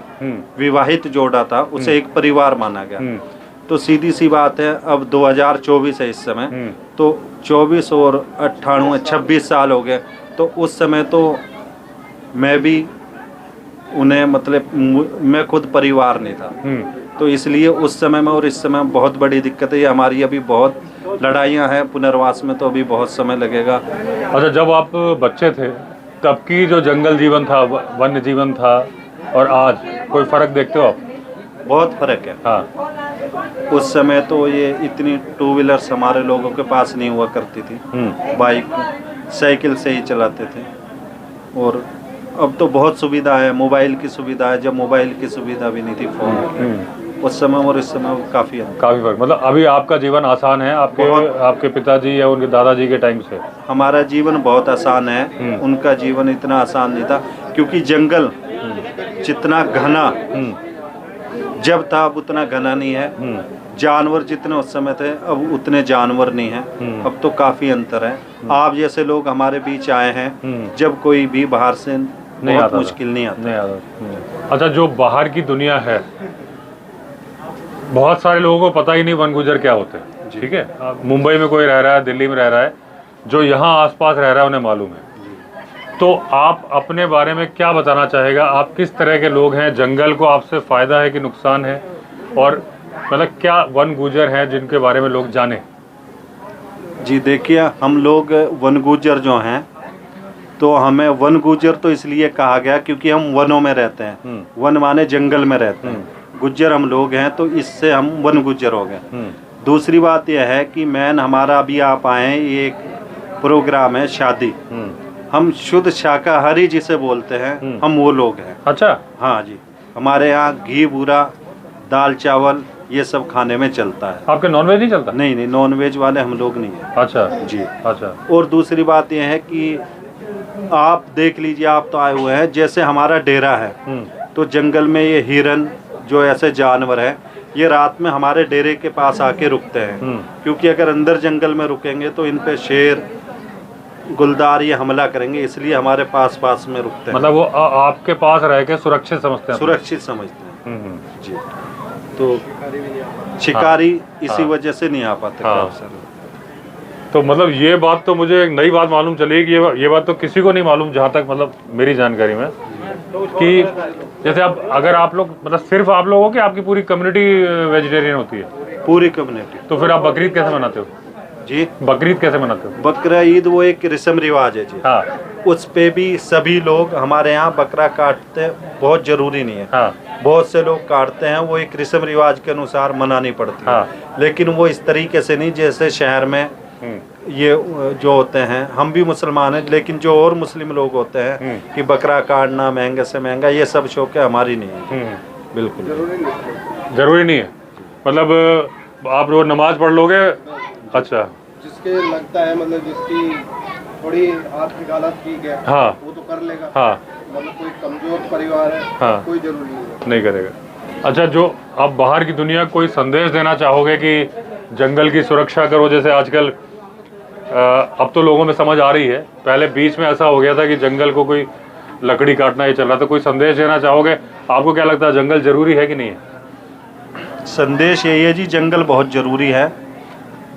विवाहित जोड़ा था उसे एक परिवार माना गया। तो सीधी सी बात है, अब 2024 है इस समय, तो 24 और 98 26 साल हो गए। तो उस समय तो मैं भी उन्हें, मतलब मैं खुद परिवार नहीं था, तो इसलिए उस समय में और इस समय बहुत बड़ी दिक्कत है। हमारी अभी बहुत लड़ाइयाँ हैं पुनर्वास में, तो अभी बहुत समय लगेगा। अच्छा, जब आप बच्चे थे तब की जो जंगल जीवन था, वन्य जीवन था, और आज कोई फ़र्क देखते हो आप? बहुत फ़र्क है। हाँ, उस समय तो ये इतनी 2 व्हीलर्स हमारे लोगों के पास नहीं हुआ करती थी, बाइक साइकिल से ही चलाते थे। और अब तो बहुत सुविधा है, मोबाइल की सुविधा है। जब मोबाइल की सुविधा भी नहीं थी, फ़ोन की, उस समय और इस समय काफ़ी फ़र्क। मतलब अभी आपका जीवन आसान है आपके पिताजी या उनके दादाजी के टाइम से? हमारा जीवन बहुत आसान है, उनका जीवन इतना आसान नहीं था, क्योंकि जंगल जितना घना जब था अब उतना घना नहीं है। जानवर जितने उस समय थे अब उतने जानवर नहीं हैं। अब तो काफ़ी अंतर है। आप जैसे लोग हमारे बीच आए हैं, जब कोई भी बाहर से नहीं बहुत आता, मुश्किल नहीं आता। अच्छा, जो बाहर की दुनिया है, बहुत सारे लोगों को पता ही नहीं वन गुजर क्या होते हैं। ठीक है, मुंबई में कोई रह रहा है, दिल्ली में रह रहा है, जो यहाँ आसपास रह रहा है उन्हें मालूम है। तो आप अपने बारे में क्या बताना चाहेगा? आप किस तरह के लोग हैं? जंगल को आपसे फ़ायदा है कि नुकसान है? और मतलब क्या वन गुजर हैं जिनके बारे में लोग जाने? जी देखिए, हम लोग वन गुजर जो हैं, तो हमें वन गुजर तो इसलिए कहा गया क्योंकि हम वनों में रहते हैं। वन माने जंगल में रहते हैं, गुज्जर हम लोग हैं, तो इससे हम वन गुज्जर हो गए। दूसरी बात यह है कि मैन हमारा अभी आप आए हैं, ये एक प्रोग्राम है शादी, हम शुद्ध शाकाहारी जिसे बोलते हैं, हम वो लोग हैं। अच्छा, हाँ जी, हमारे यहाँ घी बूरा, दाल चावल ये सब खाने में चलता है। आपके नॉनवेज नहीं चलता? नहीं नहीं, नॉनवेज वाले हम लोग नहीं हैं। अच्छा जी, अच्छा। और दूसरी बात यह है कि आप देख लीजिए, आप तो आए हुए हैं, जैसे हमारा डेरा है, तो जंगल में ये हिरन जो ऐसे जानवर है, ये रात में हमारे डेरे के पास आके रुकते हैं। क्योंकि अगर अंदर जंगल में रुकेंगे तो इन पे शेर, गुलदार ये हमला करेंगे, इसलिए हमारे पास में रुकते हैं। मतलब वो आपके पास रह के सुरक्षित समझते हैं? सुरक्षित समझते हैं जी। तो शिकारी इसी वजह से नहीं आ पाते। तो मतलब ये बात तो मुझे एक नई बात मालूम चली कि ये बात तो किसी को नहीं मालूम, जहाँ तक मतलब मेरी जानकारी में, कि जैसे अगर आप लोग, मतलब सिर्फ आप लोग हो कि आपकी पूरी कम्युनिटी वेजिटेरियन होती है? पूरी कम्युनिटी। तो फिर आप बकरीद कैसे मनाते हो? जी, बकरीद कैसे मनाते हो? बकरा ईद वो एक रस्म रिवाज है जी। हाँ, उस पे भी सभी लोग हमारे यहाँ बकरा काटते, बहुत जरूरी नहीं है। हाँ, बहुत से लोग काटते हैं, वो एक रस्म रिवाज के अनुसार मनानी पड़ती है। हाँ। लेकिन वो इस तरीके से नहीं जैसे शहर में ये जो होते हैं। हम भी मुसलमान हैं, लेकिन जो और मुस्लिम लोग होते हैं कि बकरा काटना महंगे से महंगा, ये सब शौक है, हमारी नहीं है। बिल्कुल जरूरी नहीं है। मतलब आप रोज नमाज पढ़ लोगे? अच्छा, जिसके लगता है, मतलब जिसकी थोड़ी आर्थिक हालत ठीक है, हाँ, वो तो कर लेगा। हाँ, मतलब कोई कमजोर परिवार है, हाँ, कोई जरूरी नहीं करेगा। अच्छा, जो आप बाहर की दुनिया कोई संदेश देना चाहोगे कि जंगल की सुरक्षा करो? जैसे आजकल अब तो लोगों में समझ आ रही है, पहले बीच में ऐसा हो गया था कि जंगल को कोई लकड़ी काटना ही चल रहा था। कोई संदेश देना चाहोगे? आपको क्या लगता है, जंगल जरूरी है कि नहीं है? संदेश यही है जी, जंगल बहुत ज़रूरी है।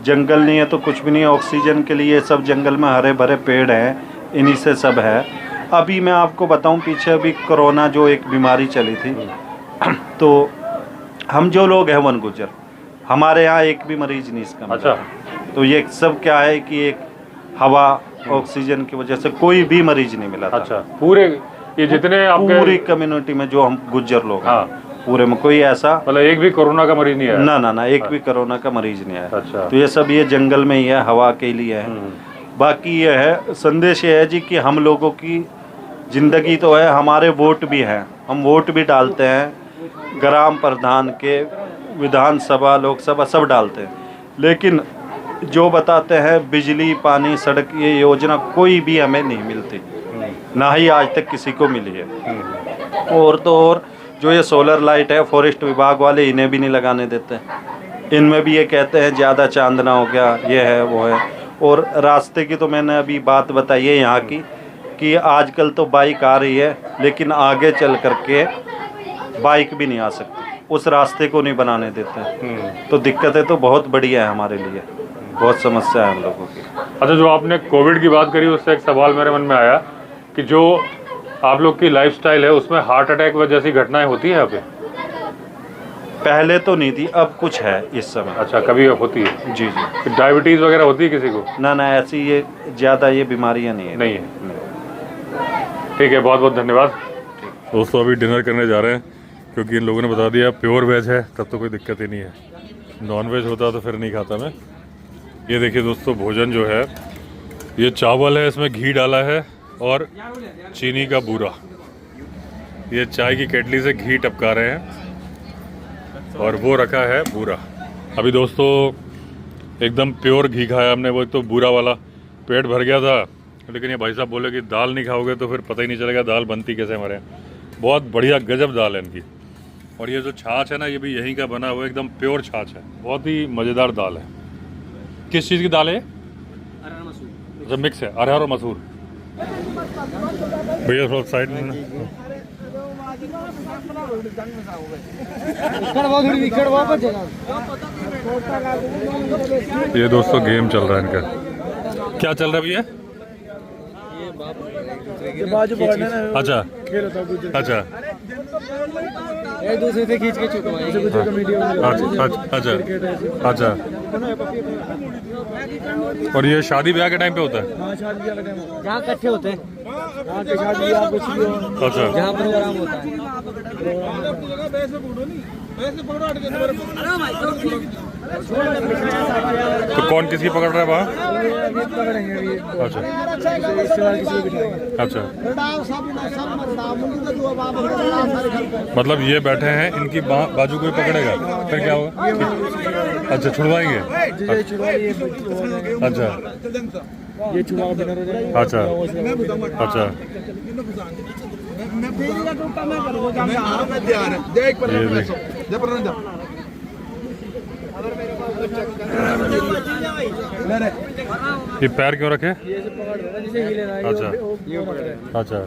जंगल नहीं है तो कुछ भी नहीं है। ऑक्सीजन के लिए सब जंगल में हरे भरे पेड़ हैं, इन्हीं से सब है। अभी मैं आपको बताऊं, पीछे अभी कोरोना जो एक बीमारी चली थी, तो हम जो लोग हैं वन गुजर, हमारे यहाँ एक भी मरीज नहीं इसका मिला। अच्छा। तो ये सब क्या है कि एक हवा ऑक्सीजन की वजह से कोई भी मरीज नहीं मिला था। अच्छा, पूरे ये जितने आपके पूरी कम्युनिटी में जो हम गुज्जर लोग हैं, हाँ, पूरे में कोई ऐसा मतलब एक भी कोरोना का मरीज नहीं आया? ना ना ना, एक भी कोरोना का मरीज नहीं आया। अच्छा। तो ये सब ये जंगल में ही है, हवा के लिए है। बाकी ये है, संदेश ये है जी कि हम लोगों की ज़िंदगी तो है, हमारे वोट भी हैं, हम वोट भी डालते हैं, ग्राम प्रधान के, विधानसभा, लोकसभा सब डालते हैं, लेकिन जो बताते हैं बिजली, पानी, सड़क, ये योजना कोई भी हमें नहीं मिलती, ना ही आज तक किसी को मिली है। और तो और जो ये सोलर लाइट है, फॉरेस्ट विभाग वाले इन्हें भी नहीं लगाने देते। इनमें भी ये कहते हैं ज़्यादा चांदना हो गया, ये है वो है। और रास्ते की तो मैंने अभी बात बताई है यहाँ की, कि आजकल तो बाइक आ रही है, लेकिन आगे चल करके बाइक भी नहीं आ सकती, उस रास्ते को नहीं बनाने देते। तो दिक्कतें तो बहुत बढ़िया है हमारे लिए, बहुत समस्या है हम लोगों की। अच्छा, जो आपने कोविड की बात करी, उससे एक सवाल मेरे मन में आया कि जो आप लोग की लाइफस्टाइल है उसमें हार्ट अटैक जैसी घटनाएं होती है यहाँ पे? पहले तो नहीं थी, अब कुछ है इस समय। अच्छा, कभी होती है? जी जी। डायबिटीज वगैरह होती है किसी को? ना ना, ऐसी ये ज़्यादा ये बीमारियाँ नहीं है। नहीं है। ठीक है, बहुत बहुत धन्यवाद। दोस्तों, अभी डिनर करने जा रहे हैं, क्योंकि इन लोगों ने बता दिया प्योर वेज है, तब तो कोई दिक्कत ही नहीं है। नॉन वेज होता तो फिर नहीं खाता मैं। ये देखिए दोस्तों, भोजन जो है, ये चावल है, इसमें घी डाला है और चीनी का बूरा। ये चाय की केटली से घी टपका रहे हैं और वो रखा है बूरा। अभी दोस्तों एकदम प्योर घी खाया हमने, वो एक तो बूरा वाला, पेट भर गया था। लेकिन ये भाई साहब बोले कि दाल नहीं खाओगे तो फिर पता ही नहीं चलेगा दाल बनती कैसे हमारे यहाँ। बहुत बढ़िया गजब दाल है इनकी। और ये जो छाछ है ना, ये भी यहीं का बना हुआ एकदम प्योर छाछ है, बहुत ही मज़ेदार दाल है। किस चीज़ की दाल है? जब मिक्स है अरहर और मसूर। भैया थोड़ा साइड में ना। ये दोस्तों गेम चल रहा है इनका। क्या चल रहा है भैया? अच्छा अच्छा, एक दूसरे से खींच के अच्छा अच्छा। और ये शादी ब्याह के टाइम पे होता है? हाँ, शादी ब्याह के टाइम जहाँ इकट्ठे होते हैं, यहाँ के शादी ब्याह कुछ भी हो, अच्छा, जहाँ प्रोग्राम होता है। तो कौन किसकी पकड़ रहा है वहाँ? पकड़ेंगे अभी। अच्छा अच्छा, मतलब ये बैठे हैं, इनकी बाजू कोई पकड़ेगा फिर क्या होगा? अच्छा, छुड़वाएंगे? अच्छा, ये चुनाव विनर हो जाएगा। अच्छा अच्छा। ये पैर क्यों रखे? अच्छा अच्छा,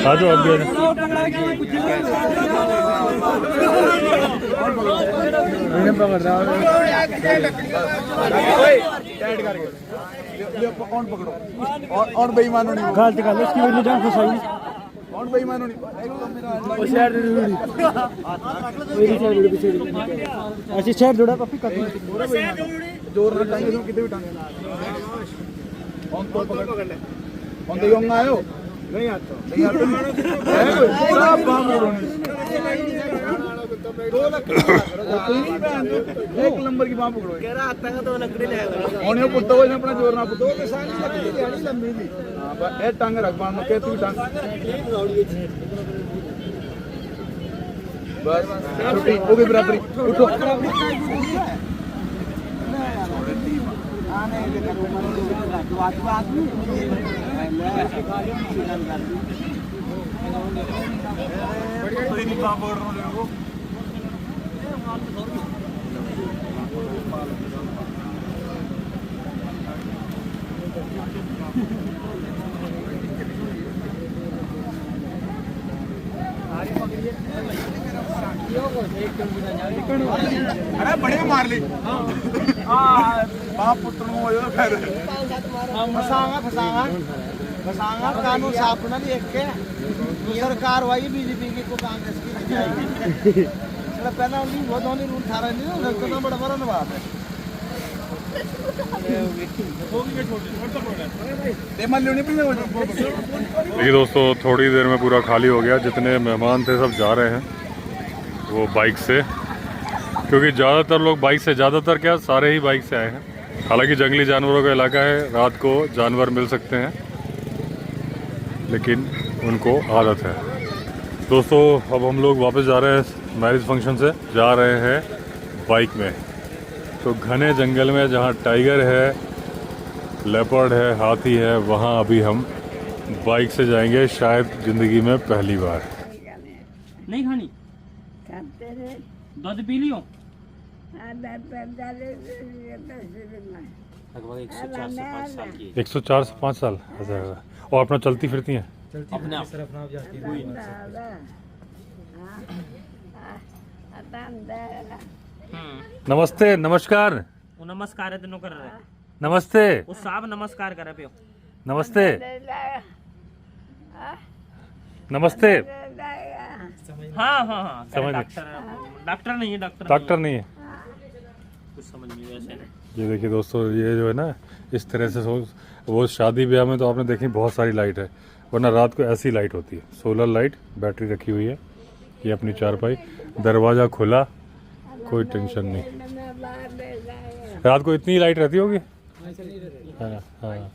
आ जाओ अब भी। कौन पकड़ो और बेईमानों नहीं गाल निकालो, इसकी वजह जान फंसाई और बेईमानों नहीं ऐसी शेर जुड़ा पप्पी कर जोर ना टांगे कितने भी टांगे कौन तो पकड़ ले कौन तो योंगा आयो नहीं आता नहीं आता सब एक नंबर की बांह पकड़ो कह रहा आता तो लकड़ी ले और ये पुट्टो को अपना जोर ना पुट्टो के साथ लकड़ी लंबी थी हां ए टांग रख बांह में के तू टांग बस छुट्टी हो गई बराबरी उठो आने अरे बढ़िया मार ली बाप पुत्र नु होयो फिर फसांगा कानून साफ ना देख के सरकार वाई बीजेपी की को कांग्रेस की जाएगी चलो पहला उन्हीं वो दोनों रूल थारा नहीं ना तो बड़ा बड़ा बात है देखिए दोस्तों, थोड़ी देर में पूरा खाली हो गया। जितने मेहमान थे सब जा रहे हैं वो बाइक से, क्योंकि ज़्यादातर लोग बाइक से, ज़्यादातर क्या सारे ही बाइक से आए हैं। हालांकि जंगली जानवरों का इलाका है, रात को जानवर मिल सकते हैं, लेकिन उनको आदत है। दोस्तों अब हम लोग वापस जा रहे हैं मैरिज फंक्शन से, जा रहे हैं बाइक में। तो घने जंगल में जहाँ टाइगर है, लेपर्ड है, हाथी है, वहाँ अभी हम बाइक से जाएंगे, शायद ज़िंदगी में पहली बार। नहीं खानी दूध पी लियो। लगभग 104 से 5 साल की। 104 से 5 साल। अच्छा, और अपना चलती फिरती हैं? अपने आप जाती है। नमस्ते, नमस्कार। वो नमस्कार है तेनों कर रहे। नमस्ते। वो साहब नमस्कार करे पियो। नमस्ते। नमस्ते। हाँ हाँ हाँ समझ डॉक्टर नहीं है, डॉक्टर नहीं है। कुछ समझ नहीं वैसे नहीं। ये देखिए दोस्तों, ये जो है ना इस तरह से वो शादी ब्याह में तो आपने देखी बहुत सारी लाइट है, वरना रात को ऐसी लाइट होती है। सोलर लाइट, बैटरी रखी हुई है। ये अपनी चारपाई, दरवाज़ा खुला, कोई टेंशन नहीं। रात को इतनी लाइट रहती होगी। हाँ हाँ।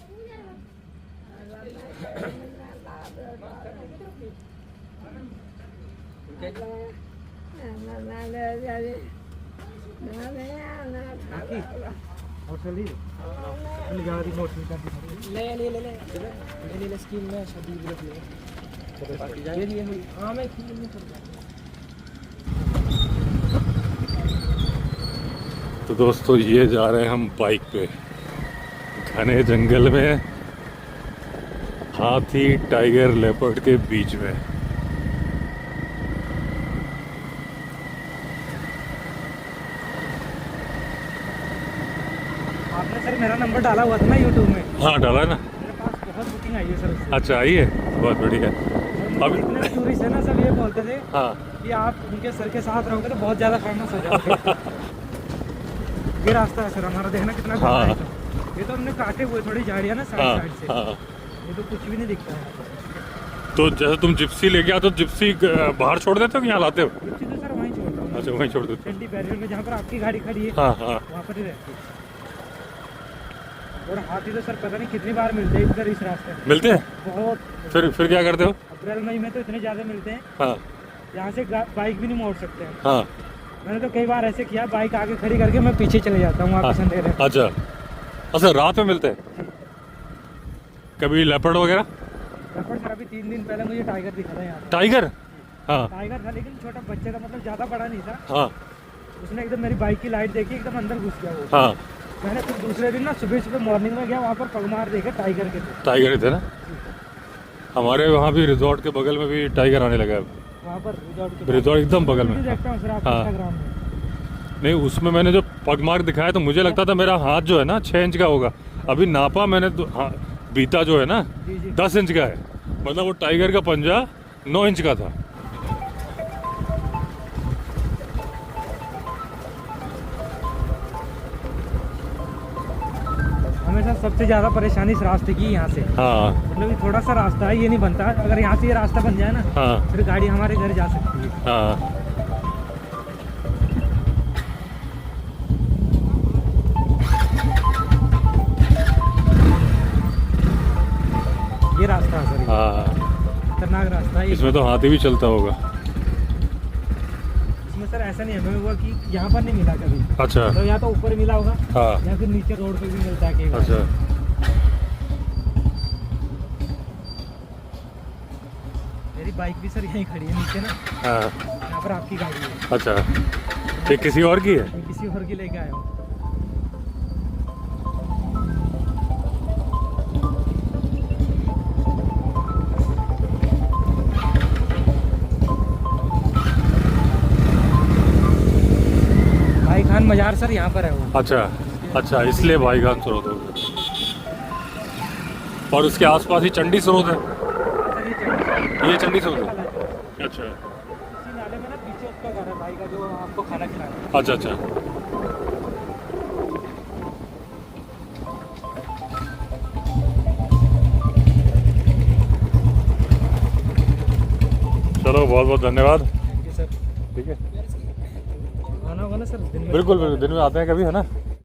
तो दोस्तों ये जा रहे हैं हम बाइक पे, घने जंगल में, हाथी, टाइगर, लेपर्ड के बीच में। आपने सर मेरा नंबर डाला हुआ था ना यूट्यूब में? हाँ डाला ना। मेरे पास बहुत बुकिंग आई है सर। अच्छा आई है, बहुत बढ़िया। अब इतने टूरिस्ट है ना, सब ये बोलते थे हाँ कि आप उनके सर के साथ रहोगे तो बहुत ज़्यादा फेमस हो जाओगे। ये रास्ता है सर हमारा, देखना कितना हाँ। गहरा है। ये तो हमने काटे हुए थोड़ी झाड़ियाँ ना साइड हाँ साइड से, हाँ। ये तो कुछ भी नहीं दिखता है। तो जैसे तुम जिप्सी लेके आते हो, जिप्सी बाहर छोड़ देते हो कि यहाँ लाते हो? जिप्सी तो सर वहीं छोड़ता हूँ। अच्छा वहीं छोड़ देते हो। चंडी बैरियर में जहाँ पर आपकी गाड़ी खड़ी है, हाँ हाँ। वहाँ पर ही रहती है। और हाथी तो सर पता नहीं कितनी बार मिलते हैं इधर इस रास्ते में। मिलते हैं? बहुत। फिर क्या करते हो? अप्रैल मई में तो इतने ज़्यादा मिलते हैं, हाँ यहाँ से बाइक भी नहीं मोड़ सकते हैं। हाँ। मैंने तो कई बार ऐसे किया, बाइक आगे खड़ी करके मैं पीछे चले जाता हूँ वापस अंधेरे में। अच्छा अच्छा, रात में मिलते हैं? कभी लेपर्ड वगैरह? लेपर्ड सर अभी 3 दिन पहले मुझे टाइगर दिखा था यहाँ पे। टाइगर? हाँ टाइगर था लेकिन छोटा बच्चे था, मतलब ज़्यादा बड़ा नहीं था। हाँ उसने एकदम मेरी बाइक की लाइट देखी, एकदम अंदर घुस गया वो। हाँ। मैंने फिर दूसरे दिन ना सुबह मॉर्निंग में गया, वहाँ पर पगमार देखे टाइगर के थे। टाइगर ही थे ना। हमारे वहाँ भी रिजॉर्ट के बगल में भी टाइगर आने लगा है। वहाँ पर रिजॉर्ट एकदम बगल में। देखता हूँ सर आप हाँ। इंस्टाग्राम में। नहीं, उसमें मैंने जो पगमार्क दिखाया तो मुझे लगता था मेरा हाथ जो है ना 6 इंच का होगा। अभी नापा मैंने तो हाँ, बीता जो है ना 10 इंच का है। मतलब वो टाइगर का पंजा 9 इंच का था। हमेशा सबसे ज़्यादा परेशानी इस रास्ते की यहाँ से। हाँ मतलब ये थोड़ा सा रास्ता है, ये नहीं बनता। अगर यहाँ से ये रास्ता बन जाए ना, हाँ फिर गाड़ी हमारे घर जा सकती है। हाँ। ये रास्ता है सर, हाँ खतरनाक रास्ता है। इसमें तो हाथी भी चलता होगा। इसमें सर ऐसा नहीं है, हमें हुआ कि यहाँ पर नहीं मिला कभी। अच्छा तो या तो ऊपर मिला होगा, हाँ। या फिर नीचे रोड पे भी मिलता है कई बार। अच्छा मेरी बाइक भी सर यहीं खड़ी है नीचे ना, हाँ। यहाँ पर आपकी गाड़ी है। अच्छा, ये किसी और की है? मैं किसी और की लेके आया हूँ। मजार सर यहाँ पर है वो। अच्छा अच्छा, इसलिए भाईघाट स्रोत हो गया। और उसके आसपास ही चंडी स्रोत है, ये चंडी स्रोत है। अच्छा इसी नाले में ना पीछे उसका घर है भाई का, जो आपको खाना खिलाता है। अच्छा अच्छा। चलो बहुत बहुत धन्यवाद। Thank you sir. ठीक है, आना होगा ना सर दिन में? बिल्कुल बिल्कुल, दिन में आते हैं कभी, है ना।